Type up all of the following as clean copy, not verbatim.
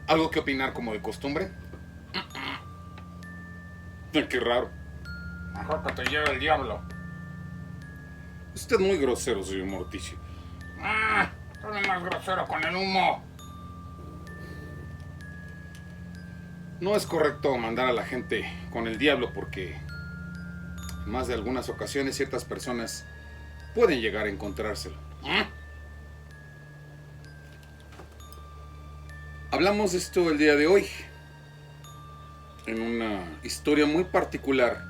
¿Algo que opinar como de costumbre? Qué raro. Mejor que te lleve el diablo. Usted es muy grosero, señor Morticio. Soy más grosero con el humo. No es correcto mandar a la gente con el diablo porque en más de algunas ocasiones ciertas personas pueden llegar a encontrárselo. Hablamos de esto el día de hoy en una historia muy particular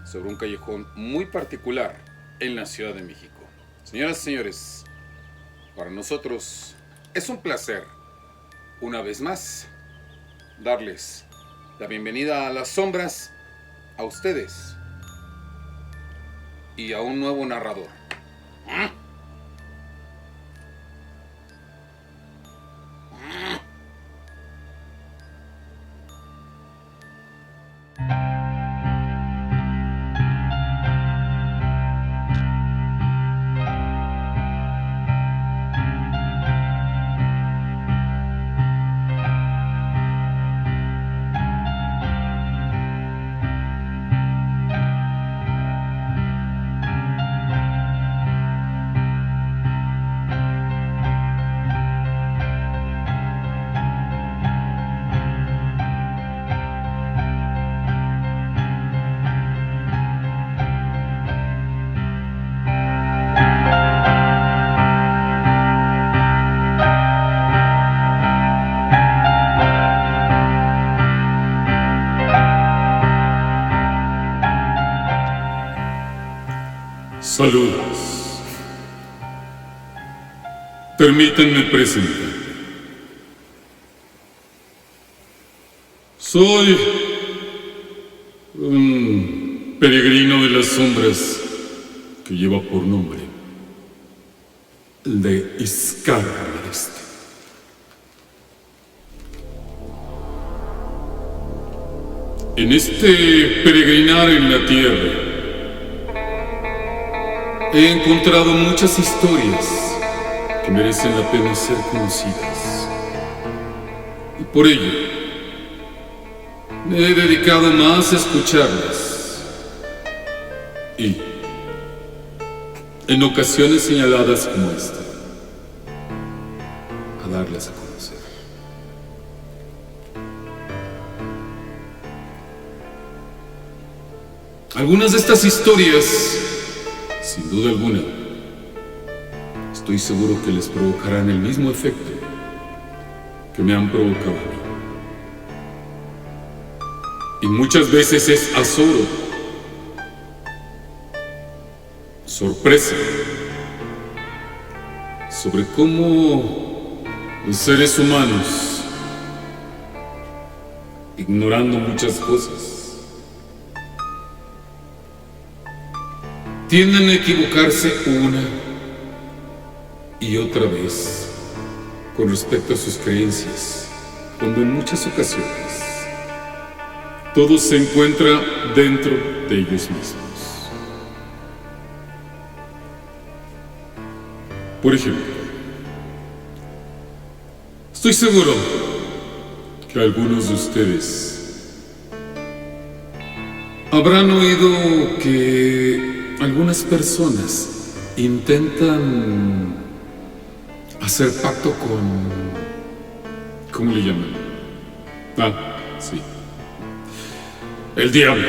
sobre un callejón muy particular en la Ciudad de México. Señoras y señores, para nosotros es un placer, una vez más, darles la bienvenida a las sombras, a ustedes y a un nuevo narrador. Saludos. Permítanme presentar. Soy un peregrino de las sombras que lleva por nombre el de Iscar del Este. En este peregrinar en la tierra he encontrado muchas historias que merecen la pena ser conocidas. Y por ello, me he dedicado más a escucharlas. Y, en ocasiones señaladas como esta, a darlas a conocer. Algunas de estas historias, sin duda alguna, estoy seguro que les provocarán el mismo efecto que me han provocado a mí. Y muchas veces es azoro, sorpresa, sobre cómo los seres humanos, ignorando muchas cosas, tienden a equivocarse una y otra vez con respecto a sus creencias, cuando en muchas ocasiones todo se encuentra dentro de ellos mismos. Por ejemplo, estoy seguro que algunos de ustedes habrán oído que algunas personas intentan hacer pacto con... ¿Cómo le llaman? Sí. El diablo.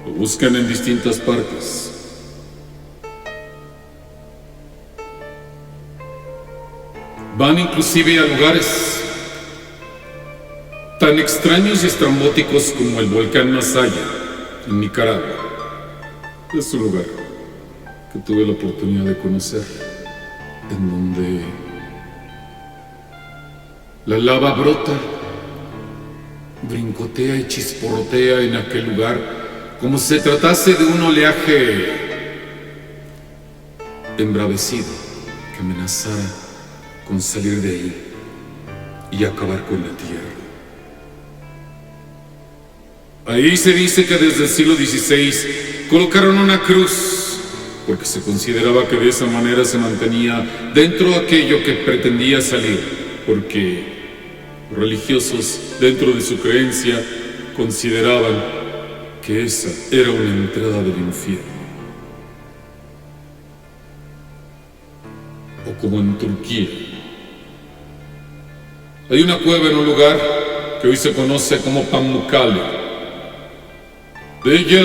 Lo buscan en distintas partes. Van inclusive a lugares tan extraños y estrambóticos como el volcán Masaya, en Nicaragua. Es un lugar que tuve la oportunidad de conocer, en donde la lava brota, brincotea y chisporrotea en aquel lugar, como si se tratase de un oleaje embravecido que amenazara con salir de ahí y acabar con la tierra. Ahí se dice que desde el siglo XVI colocaron una cruz, porque se consideraba que de esa manera se mantenía dentro aquello que pretendía salir, porque los religiosos, dentro de su creencia, consideraban que esa era una entrada del infierno. O como en Turquía, hay una cueva en un lugar que hoy se conoce como Pamukkale. De ella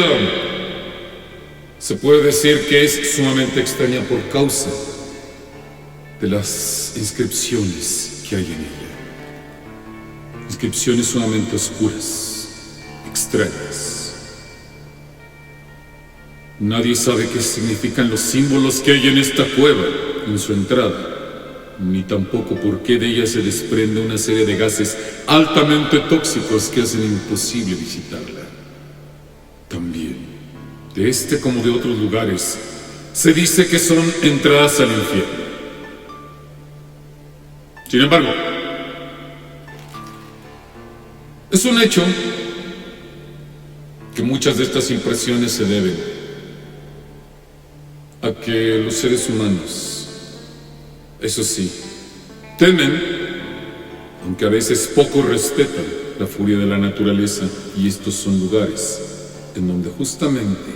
se puede decir que es sumamente extraña por causa de las inscripciones que hay en ella. Inscripciones sumamente oscuras, extrañas. Nadie sabe qué significan los símbolos que hay en esta cueva, en su entrada, ni tampoco por qué de ella se desprende una serie de gases altamente tóxicos que hacen imposible visitarla. También, de este como de otros lugares, se dice que son entradas al infierno. Sin embargo, es un hecho que muchas de estas impresiones se deben a que los seres humanos, eso sí, temen, aunque a veces poco respetan la furia de la naturaleza, y estos son lugares en donde justamente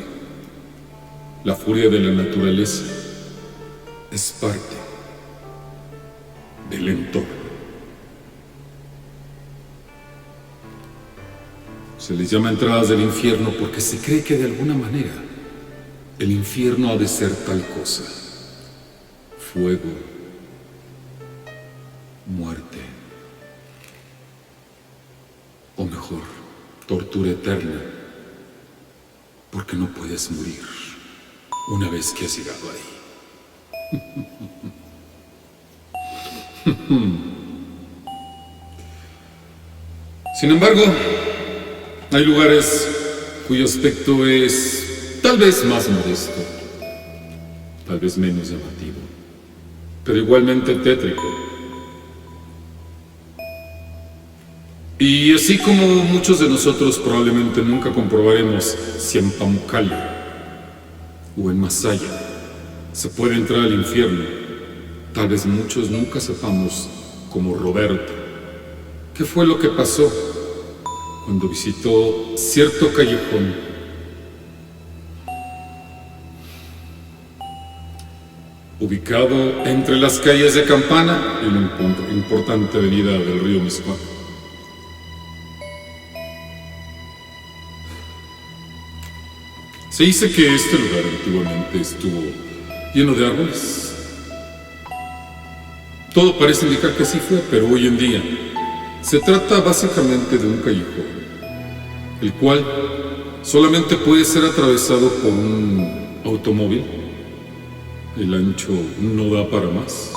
la furia de la naturaleza es parte del entorno. Se les llama entradas del infierno porque se cree que de alguna manera el infierno ha de ser tal cosa: fuego, muerte, o mejor, tortura eterna, porque no puedes morir una vez que has llegado ahí. Sin embargo, hay lugares cuyo aspecto es tal vez más modesto, tal vez menos llamativo, pero igualmente tétrico. Y así como muchos de nosotros probablemente nunca comprobaremos si en Pamukkale o en Masaya se puede entrar al infierno, tal vez muchos nunca sepamos, como Roberto, qué fue lo que pasó cuando visitó cierto callejón ubicado entre las calles de Campana y la importante avenida del río Miscuac. Se dice que este lugar antiguamente estuvo lleno de árboles. Todo parece indicar que así fue, pero hoy en día se trata básicamente de un callejón, el cual solamente puede ser atravesado por un automóvil. El ancho no da para más.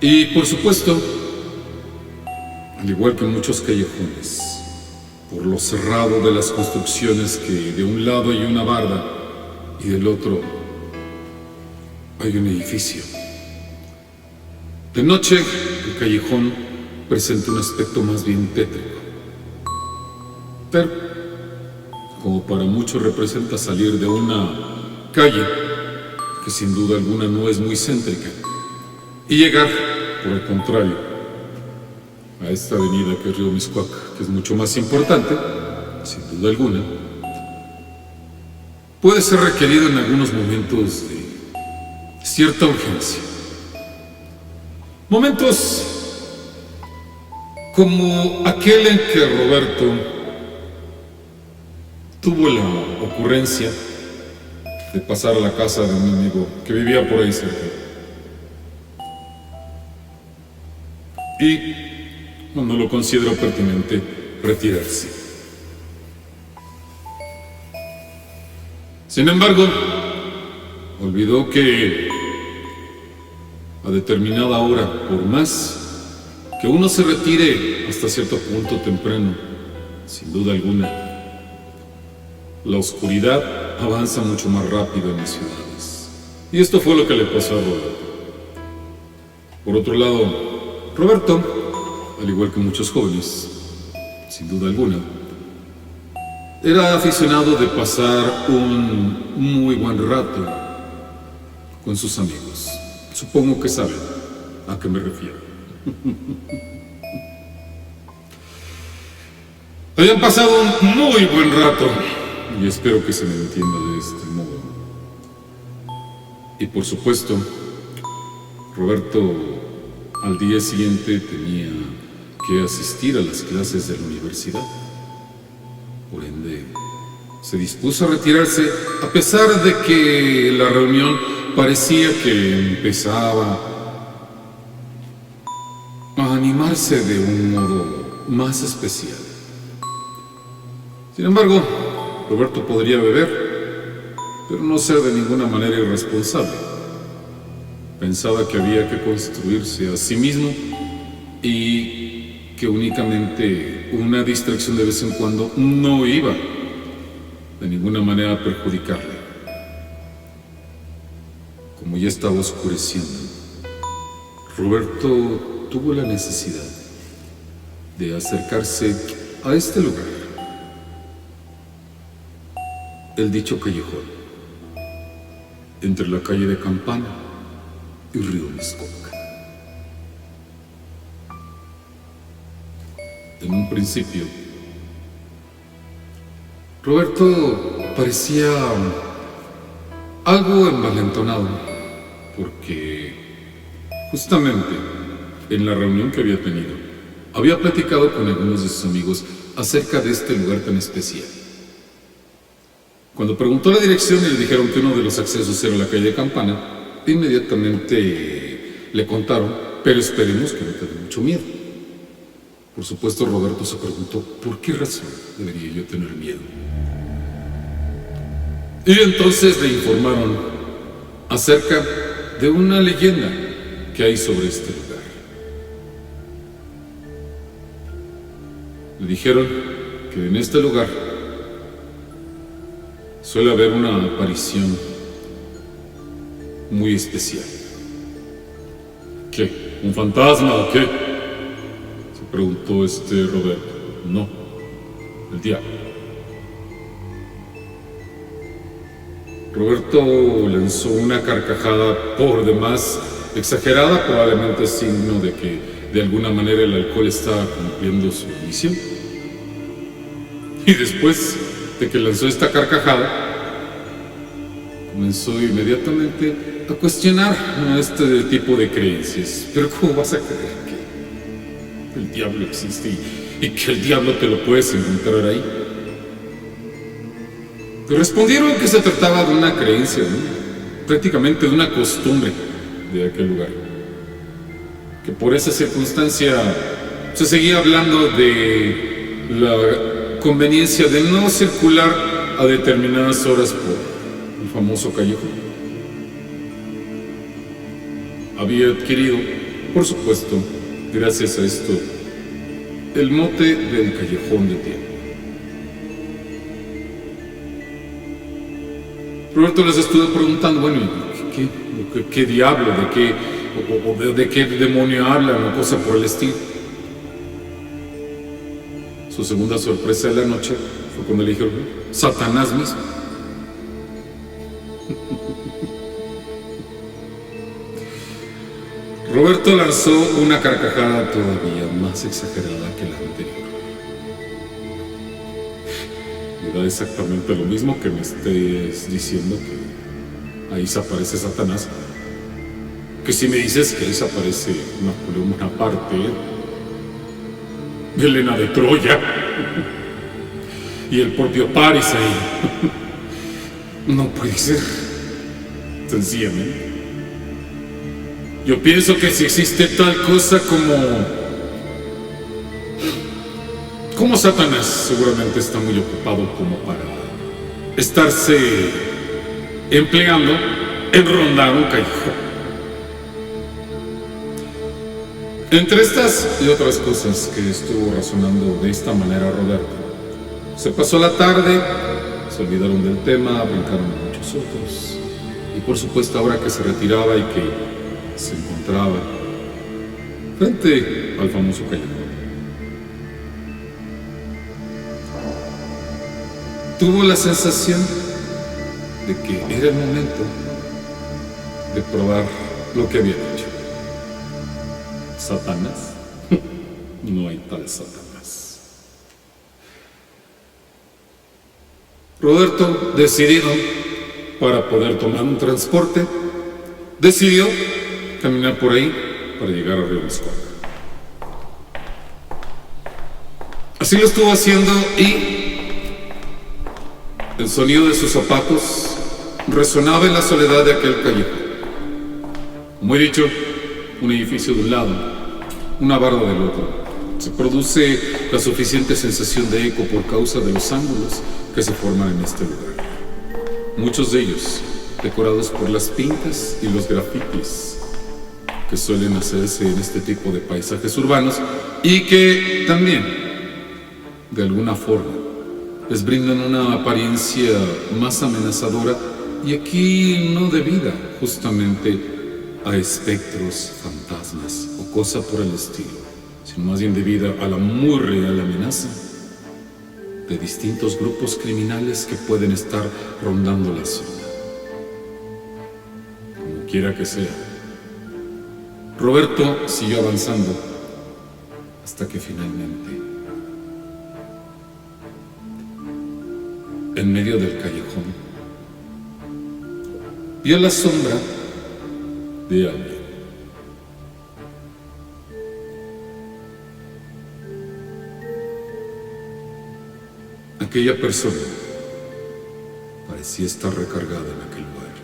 Y por supuesto, al igual que en muchos callejones, por lo cerrado de las construcciones, que de un lado hay una barda y del otro hay un edificio. De noche, el callejón presenta un aspecto más bien tétrico. Pero, como para muchos representa salir de una calle que sin duda alguna no es muy céntrica, y llegar, por el contrario, a esta avenida que es Río Miscuac, que es mucho más importante, sin duda alguna, puede ser requerido en algunos momentos de cierta urgencia. Momentos como aquel en que Roberto tuvo la ocurrencia de pasar a la casa de un amigo que vivía por ahí cerca. Y no lo consideró pertinente retirarse. Sin embargo, olvidó que a determinada hora, por más que uno se retire hasta cierto punto temprano, sin duda alguna, la oscuridad avanza mucho más rápido en las ciudades. Y esto fue lo que le pasó a Roberto. Por otro lado, Roberto, al igual que muchos jóvenes, sin duda alguna, Era aficionado de pasar un muy buen rato con sus amigos. Supongo que saben a qué me refiero. Habían pasado un muy buen rato y espero que se me entienda de este modo. Y por supuesto, Roberto al día siguiente tenía que asistir a las clases de la universidad. Por ende, se dispuso a retirarse a pesar de que la reunión parecía que empezaba a animarse de un modo más especial. Sin embargo, Roberto podría beber, pero no ser de ninguna manera irresponsable. Pensaba que había que construirse a sí mismo y que únicamente una distracción de vez en cuando no iba de ninguna manera a perjudicarle. Como ya estaba oscureciendo, Roberto tuvo la necesidad de acercarse a este lugar, el dicho callejón, entre la calle de Campana y Río Mixcoac. En un principio, Roberto parecía algo envalentonado, porque justamente en la reunión que había tenido, había platicado con algunos de sus amigos acerca de este lugar tan especial. Cuando preguntó la dirección y le dijeron que uno de los accesos era la calle de Campana, inmediatamente le contaron, pero esperemos que no te dé mucho miedo. Por supuesto, Roberto se preguntó, ¿por qué razón debería yo tener miedo? Y entonces le informaron acerca de una leyenda que hay sobre este lugar. Le dijeron que en este lugar suele haber una aparición muy especial. ¿Qué? ¿Un fantasma o qué? Se preguntó Roberto. No, el diablo. Roberto lanzó una carcajada por demás exagerada, probablemente signo de que de alguna manera el alcohol estaba cumpliendo su misión. Y después de que lanzó esta carcajada, comenzó inmediatamente a cuestionar este tipo de creencias. Pero ¿cómo vas a creer que el diablo existe y que el diablo te lo puedes encontrar ahí? Le respondieron que se trataba de una creencia, ¿no? Prácticamente de una costumbre de aquel lugar. Que por esa circunstancia se seguía hablando de la conveniencia de no circular a determinadas horas por el famoso callejón. Había adquirido, por supuesto, gracias a esto, el mote del callejón de tiempo. Roberto les estuvo preguntando, bueno, ¿qué diablo, de qué demonio hablan o cosa por el estilo? Su segunda sorpresa de la noche fue cuando le dijeron, Satanás mismo. Roberto lanzó una carcajada todavía más exagerada que la anterior. Me da exactamente lo mismo que me estés diciendo que ahí se aparece Satanás, que si me dices que ahí se aparece Napoleón Bonaparte, Helena de Troya y el propio París ahí. No puede ser. Sencillamente, yo pienso que si existe tal cosa como Satanás, seguramente está muy ocupado como para estarse empleando en rondar un callejón. Entre estas y otras cosas que estuvo razonando de esta manera Roberto, se pasó la tarde, se olvidaron del tema, brincaron a muchos otros, y por supuesto ahora que se retiraba y que se encontraba frente al famoso callejón, tuvo la sensación de que era el momento de probar lo que había hecho. ¿Satanás? No hay tal Satanás. Roberto, decidido para poder tomar un transporte, decidió caminar por ahí para llegar a Río Miscuac. Así lo estuvo haciendo y el sonido de sus zapatos resonaba en la soledad de aquel callejón. Como he dicho, un edificio de un lado, una barda del otro. Se produce la suficiente sensación de eco por causa de los ángulos que se forman en este lugar. Muchos de ellos decorados por las pintas y los grafitis que suelen hacerse en este tipo de paisajes urbanos y que también, de alguna forma, les brindan una apariencia más amenazadora y aquí no debida justamente a espectros, fantasmas o cosa por el estilo, sino más bien debida a la muy real amenaza de distintos grupos criminales que pueden estar rondando la zona. Como quiera que sea, Roberto siguió avanzando hasta que finalmente, en medio del callejón, vio la sombra de alguien. Aquella persona parecía estar recargada en aquel lugar.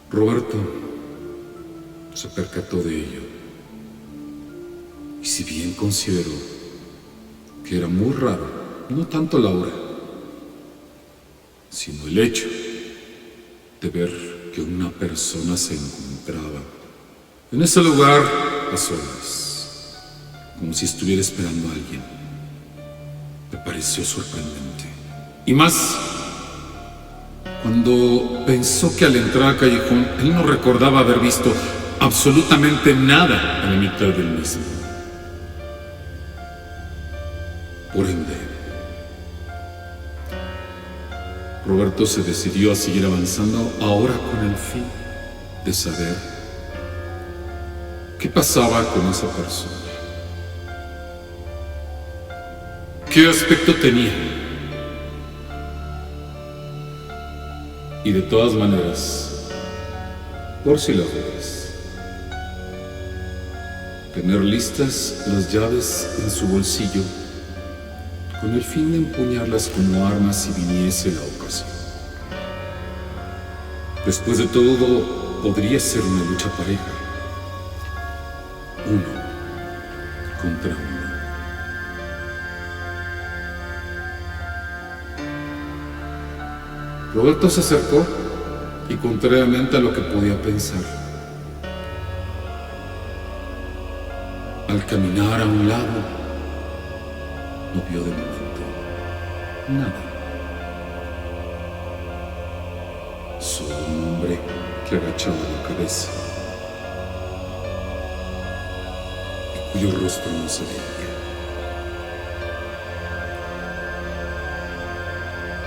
Roberto se percató de ello y si bien consideró que era muy raro, no tanto la hora, sino el hecho de ver que una persona se encontraba en ese lugar a solas, como si estuviera esperando a alguien, me pareció sorprendente. Y más cuando pensó que al entrar al callejón él no recordaba haber visto absolutamente nada en la mitad del mismo. Por ende, Roberto se decidió a seguir avanzando, ahora con el fin de saber qué pasaba con esa persona. ¿Qué aspecto tenía? Y de todas maneras, por si lo ves, tener listas las llaves en su bolsillo con el fin de empuñarlas como armas si viniese la ocasión. Después de todo, podría ser una lucha pareja. Uno contra uno. Roberto se acercó y, contrariamente a lo que podía pensar, al caminar a un lado, no vio de momento nada. Solo un hombre que agachaba la cabeza y cuyo rostro no se veía.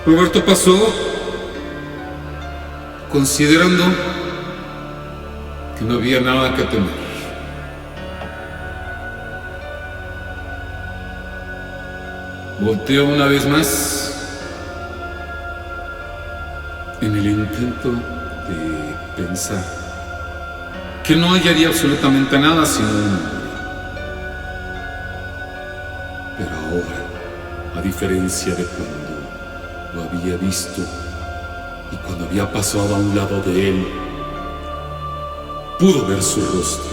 Roberto pasó considerando que no había nada que temer. Volteó una vez más en el intento de pensar que no hallaría absolutamente nada sino un hombre. Pero ahora, a diferencia de cuando lo había visto y cuando había pasado a un lado de él, pudo ver su rostro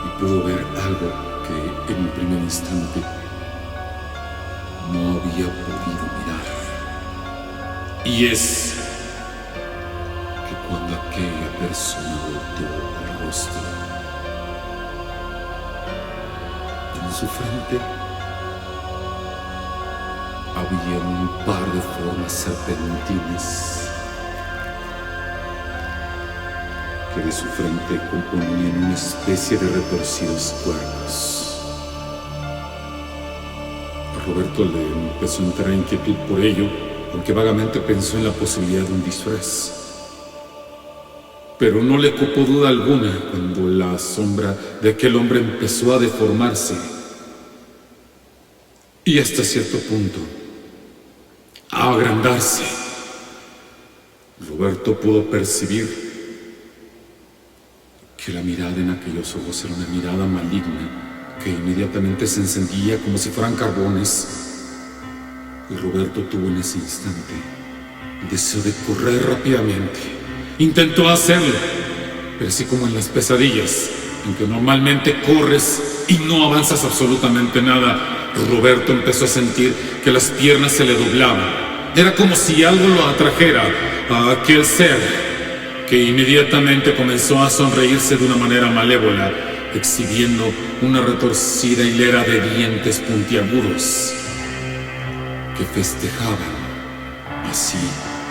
y pudo ver algo que en un primer instante no había podido mirar. Y es que cuando aquella persona volteó el rostro, en su frente había un par de formas serpentinas que de su frente componían una especie de retorcidos cuernos. Roberto le empezó a entrar inquietud por ello, aunque vagamente pensó en la posibilidad de un disfraz. Pero no le cupo duda alguna cuando la sombra de aquel hombre empezó a deformarse y hasta cierto punto a agrandarse. Roberto pudo percibir que la mirada en aquellos ojos era una mirada maligna que inmediatamente se encendía como si fueran carbones. Y Roberto tuvo en ese instante el deseo de correr rápidamente. Intentó hacerlo, pero así como en las pesadillas, en que normalmente corres y no avanzas absolutamente nada, Roberto empezó a sentir que las piernas se le doblaban. Era como si algo lo atrajera a aquel ser, que inmediatamente comenzó a sonreírse de una manera malévola, exhibiendo una retorcida hilera de dientes puntiagudos que festejaban así,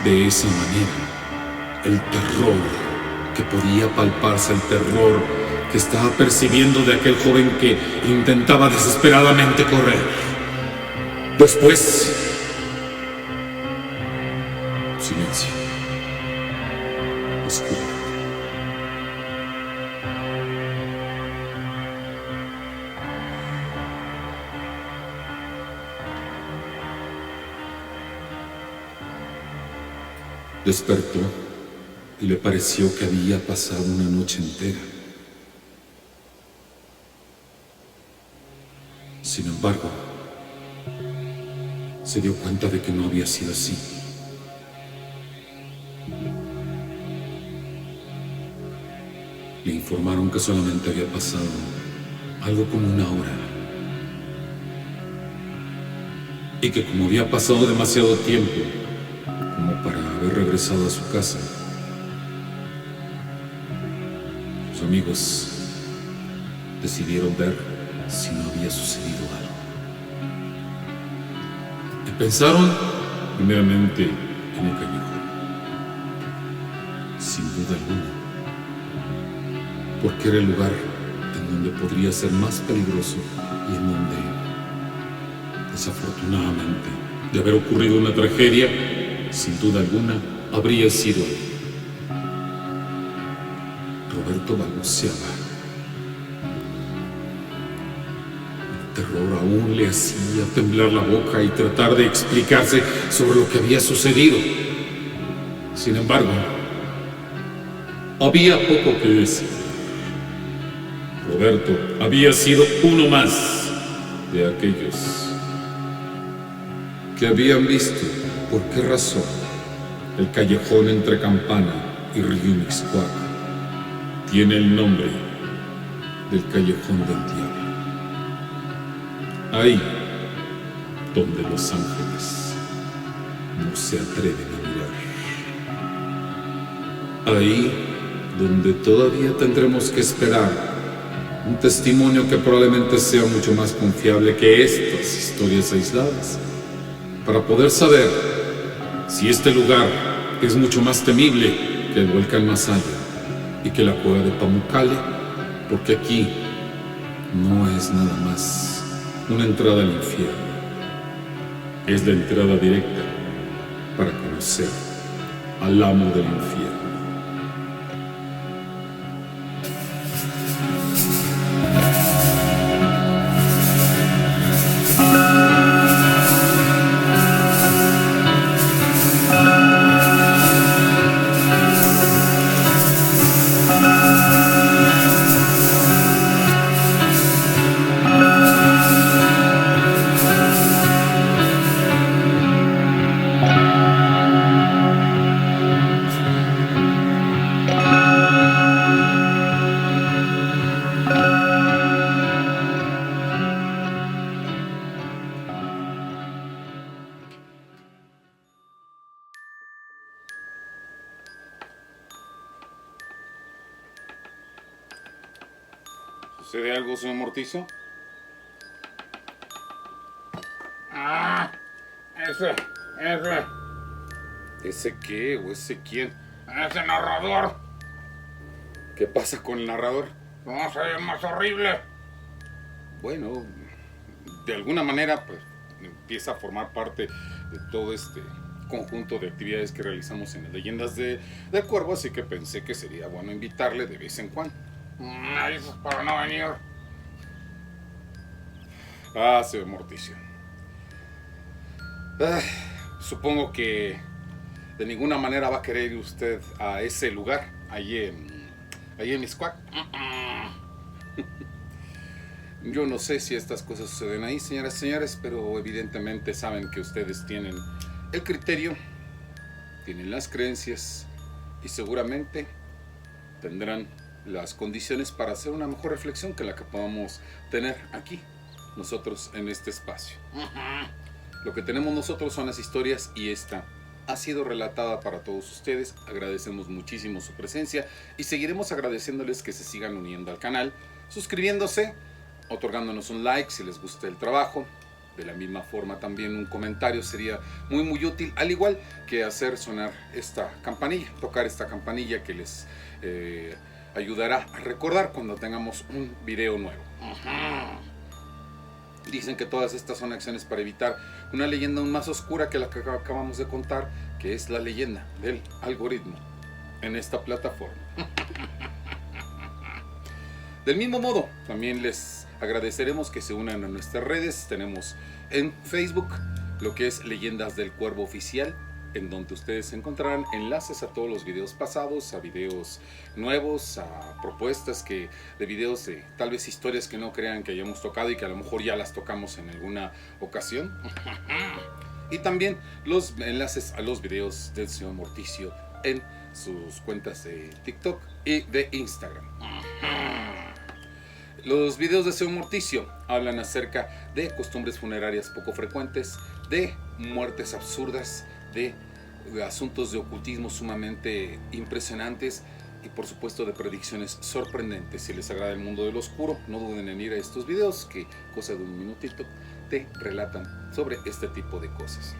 de esa manera, el terror que podía palparse, el terror que estaba percibiendo de aquel joven que intentaba desesperadamente correr. Después, silencio, oscuridad. Despertó y le pareció que había pasado una noche entera. Sin embargo, se dio cuenta de que no había sido así. Le informaron que solamente había pasado algo como una hora. Y que como había pasado demasiado tiempo como para haber regresado a su casa, sus amigos decidieron ver si no había sucedido algo. Y pensaron primeramente en el callejón, sin duda alguna, porque era el lugar en donde podría ser más peligroso y en donde, desafortunadamente, de haber ocurrido una tragedia, sin duda alguna, habría sido él. Roberto balbuceaba. El terror aún le hacía temblar la boca y tratar de explicarse sobre lo que había sucedido. Sin embargo, había poco que decir. Roberto había sido uno más de aquellos que habían visto por qué razón el callejón entre Campana y Río Mixcoac tiene el nombre del Callejón del Diablo. Ahí donde los ángeles no se atreven a mirar. Ahí donde todavía tendremos que esperar un testimonio que probablemente sea mucho más confiable que estas historias aisladas, para poder saber si este lugar es mucho más temible que el volcán Masaya y que la cueva de Pamukkale, porque aquí no es nada más una entrada al infierno, es la entrada directa para conocer al amo del infierno. ¿Sucede algo, señor Mortizo? Ese. ¿Ese qué o ese quién? Ese narrador. ¿Qué pasa con el narrador? No se ve más horrible. Bueno, de alguna manera, pues, empieza a formar parte de todo este conjunto de actividades que realizamos en las Leyendas del Cuervo, así que pensé que sería bueno invitarle de vez en cuando. Me dices para no venir. Ah, señor Morticio. Supongo que de ninguna manera va a querer ir usted a ese lugar, ahí en Mixcoac. Yo no sé si estas cosas suceden ahí, señoras y señores, pero evidentemente saben que ustedes tienen el criterio, tienen las creencias y seguramente tendrán las condiciones para hacer una mejor reflexión que la que podamos tener aquí, nosotros en este espacio. Lo que tenemos nosotros son las historias y esta ha sido relatada para todos ustedes. Agradecemos muchísimo su presencia y seguiremos agradeciéndoles que se sigan uniendo al canal, suscribiéndose, otorgándonos un like si les gusta el trabajo. De la misma forma también un comentario sería muy útil, al igual que hacer sonar esta campanilla, tocar esta campanilla que les ayudará a recordar cuando tengamos un video nuevo. Dicen que todas estas son acciones para evitar una leyenda aún más oscura que la que acabamos de contar, que es la leyenda del algoritmo en esta plataforma. Del mismo modo, también les agradeceremos que se unan a nuestras redes. Tenemos en Facebook lo que es Leyendas del Cuervo Oficial, en donde ustedes encontrarán enlaces a todos los videos pasados, a videos nuevos, a propuestas de videos de tal vez historias que no crean que hayamos tocado y que a lo mejor ya las tocamos en alguna ocasión. Y también los enlaces a los videos del señor Morticio en sus cuentas de TikTok y de Instagram. Los videos de señor Morticio hablan acerca de costumbres funerarias poco frecuentes, de muertes absurdas, de asuntos de ocultismo sumamente impresionantes y por supuesto de predicciones sorprendentes. Si les agrada el mundo del oscuro, no duden en ir a estos videos que, cosa de un minutito, te relatan sobre este tipo de cosas.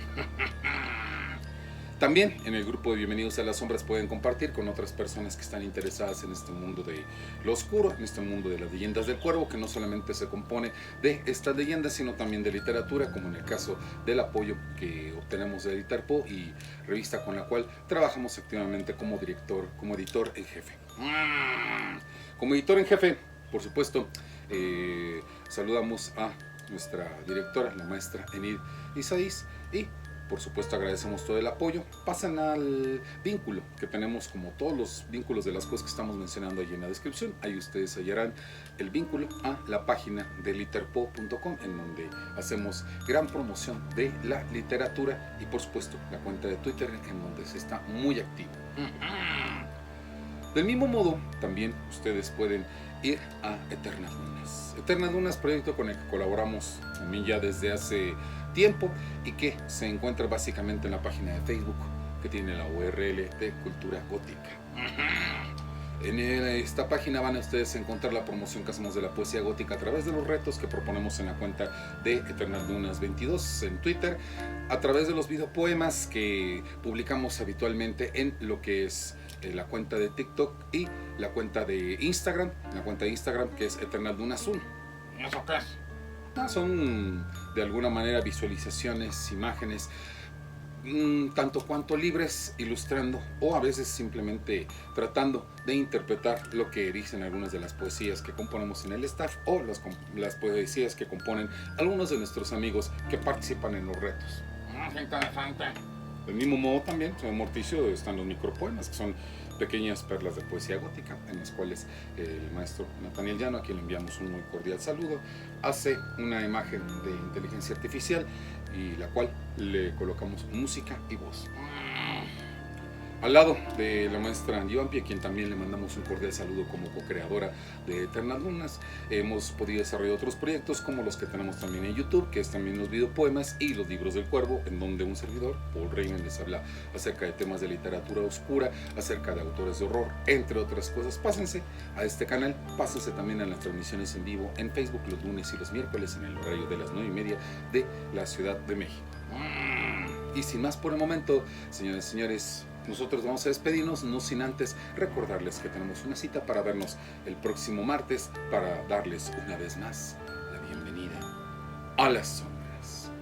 También en el grupo de Bienvenidos a las Sombras pueden compartir con otras personas que están interesadas en este mundo de lo oscuro, en este mundo de las leyendas del cuervo, que no solamente se compone de estas leyendas, sino también de literatura, como en el caso del apoyo que obtenemos de Editarpo y revista con la cual trabajamos activamente como editor en jefe. Como editor en jefe, por supuesto, saludamos a nuestra directora, la maestra Enid Isaís, y por supuesto agradecemos todo el apoyo. Pasen al vínculo que tenemos, como todos los vínculos de las cosas que estamos mencionando ahí en la descripción. Ahí ustedes hallarán el vínculo a la página de literpo.com, en donde hacemos gran promoción de la literatura, y por supuesto la cuenta de Twitter, en donde se está muy activo. Del mismo modo, también ustedes pueden ir a Eternas Dunas. Eternas Dunas, proyecto con el que colaboramos también ya desde hace tiempo y que se encuentra básicamente en la página de Facebook, que tiene la URL de Cultura Gótica. En esta página van a ustedes a encontrar la promoción que hacemos de la poesía gótica a través de los retos que proponemos en la cuenta de Eternas Dunas 22 en Twitter, a través de los videopoemas que publicamos habitualmente en lo que es la cuenta de TikTok y la cuenta de Instagram, que es Eternas Dunas 1. ¿Y eso qué es? Son de alguna manera visualizaciones, imágenes, tanto cuanto libres, ilustrando o a veces simplemente tratando de interpretar lo que dicen algunas de las poesías que componemos en el staff, o las poesías que componen algunos de nuestros amigos que participan en los retos. Qué interesante. Del mismo modo también, en Morticio, están los micropoemas, que son pequeñas perlas de poesía gótica, en las cuales el maestro Nathaniel Llano, a quien le enviamos un muy cordial saludo, hace una imagen de inteligencia artificial y la cual le colocamos música y voz. Al lado de la maestra Angie Vampi, a quien también le mandamos un cordial saludo como co-creadora de Eternas Dunas, hemos podido desarrollar otros proyectos como los que tenemos también en YouTube, que es también los videopoemas y los libros del cuervo, en donde un servidor, Paul Raymond, les habla acerca de temas de literatura oscura, acerca de autores de horror, entre otras cosas. Pásense a este canal, pásense también a las transmisiones en vivo en Facebook los lunes y los miércoles en el horario de las 9:30 de la Ciudad de México. Y sin más por el momento, señores y señores, nosotros vamos a despedirnos, no sin antes recordarles que tenemos una cita para vernos el próximo martes, para darles una vez más la bienvenida a las sombras.